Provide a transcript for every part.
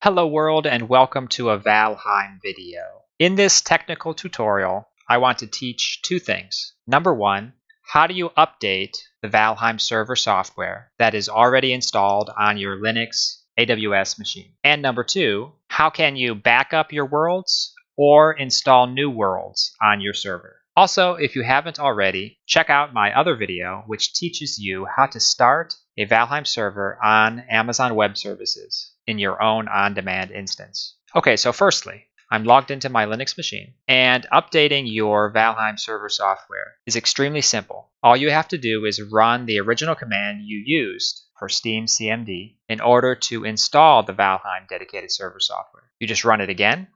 Hello world and welcome to a Valheim video. In this technical tutorial, I want to teach two things. Number one, how do you update the Valheim server software that is already installed on your Linux AWS machine? And number two, how can you back up your worlds or install new worlds on your server? Also, if you haven't already, check out my other video which teaches you how to start a Valheim server on Amazon Web Services in your own on-demand instance. Okay, so firstly, I'm logged into my Linux machine, and updating your Valheim server software is extremely simple. All you have to do is run the original command you used for steamcmd in order to install the Valheim dedicated server software. You just run it again,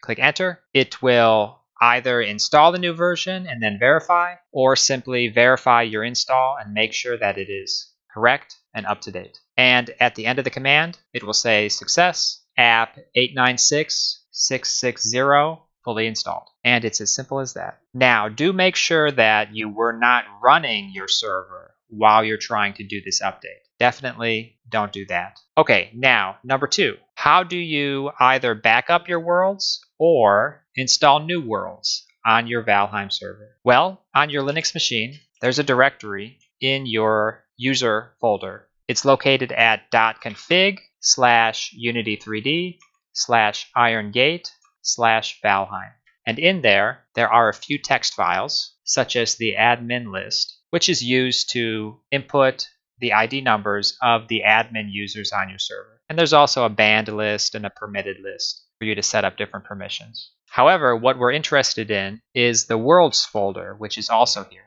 click enter. It will either install the new version and then verify, or simply verify your install and make sure that it is correct and up to date. And at the end of the command, it will say success, app 896660 fully installed. And it's as simple as that. Now, do make sure that you were not running your server while you're trying to do this update. Definitely don't do that. Okay, now, number two, how do you either back up your worlds or install new worlds on your Valheim server? Well, on your Linux machine, there's a directory in your user folder. It's located at .config/unity3d/irongate/Valheim. And in there are a few text files, such as the admin list, which is used to input the ID numbers of the admin users on your server. And there's also a banned list and a permitted list for you to set up different permissions. However, what we're interested in is the worlds folder, which is also here.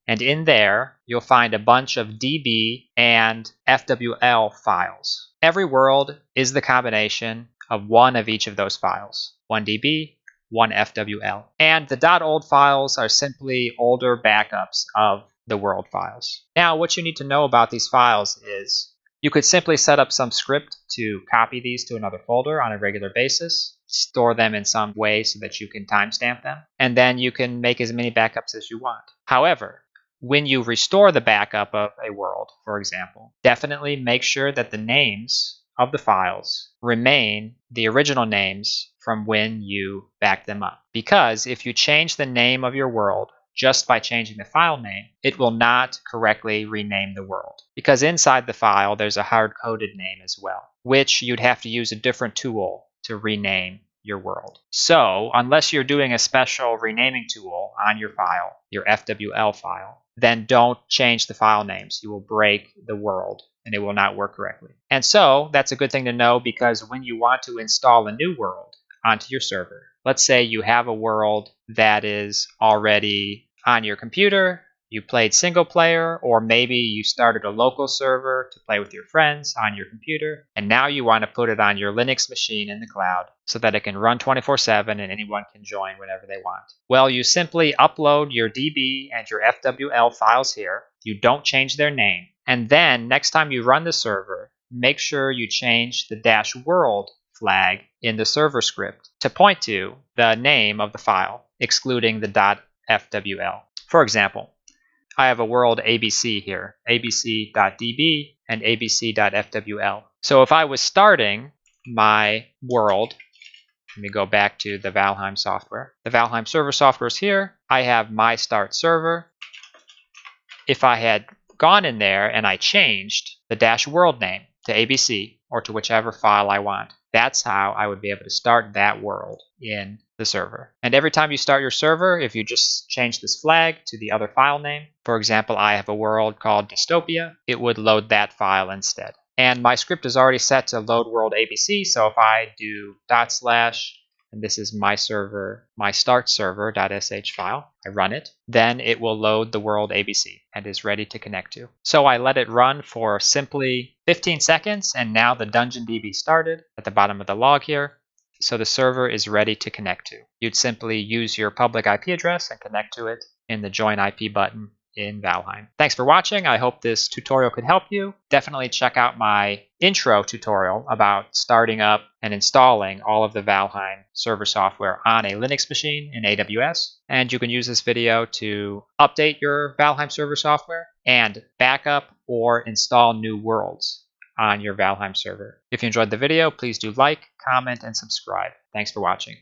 And in there, you'll find a bunch of DB and FWL files. Every world is the combination of one of each of those files. One DB, one FWL. And the .old files are simply older backups of the world files. Now, what you need to know about these files is you could simply set up some script to copy these to another folder on a regular basis, store them in some way so that you can timestamp them, and then you can make as many backups as you want. However, when you restore the backup of a world, for example, definitely make sure that the names of the files remain the original names from when you backed them up. Because if you change the name of your world just by changing the file name, it will not correctly rename the world. Because inside the file, there's a hard-coded name as well, which you'd have to use a different tool to rename your world. So, unless you're doing a special renaming tool on your file, your FWL file, then don't change the file names. You will break the world and it will not work correctly. And so, that's a good thing to know, because when you want to install a new world onto your server, let's say you have a world that is already on your computer, you played single player, or maybe you started a local server to play with your friends on your computer, and now you want to put it on your Linux machine in the cloud so that it can run 24/7 and anyone can join whenever they want. Well, you simply upload your DB and your FWL files here. You don't change their name. And then next time you run the server, make sure you change the -world flag in the server script to point to the name of the file, excluding the .fwl. For example, I have a world ABC here, abc.db and abc.fwl. So if I was starting my world, let me go back to the Valheim software. The Valheim server software is here. I have my start server. If I had gone in there and I changed the -world name to ABC or to whichever file I want, that's how I would be able to start that world in the server. And every time you start your server, if you just change this flag to the other file name, for example, I have a world called Dystopia, it would load that file instead. And my script is already set to load world ABC, so if I do // and this is my server, my start server.sh file, I run it, then it will load the world ABC and is ready to connect to. So I let it run for simply 15 seconds, and now the Dungeon DB started at the bottom of the log here. So the server is ready to connect to. You'd simply use your public IP address and connect to it in the Join IP button in Valheim. Thanks for watching. I hope this tutorial could help you. Definitely check out my intro tutorial about starting up and installing all of the Valheim server software on a Linux machine in AWS. And you can use this video to update your Valheim server software and back up or install new worlds on your Valheim server. If you enjoyed the video, please do like, comment, and subscribe. Thanks for watching.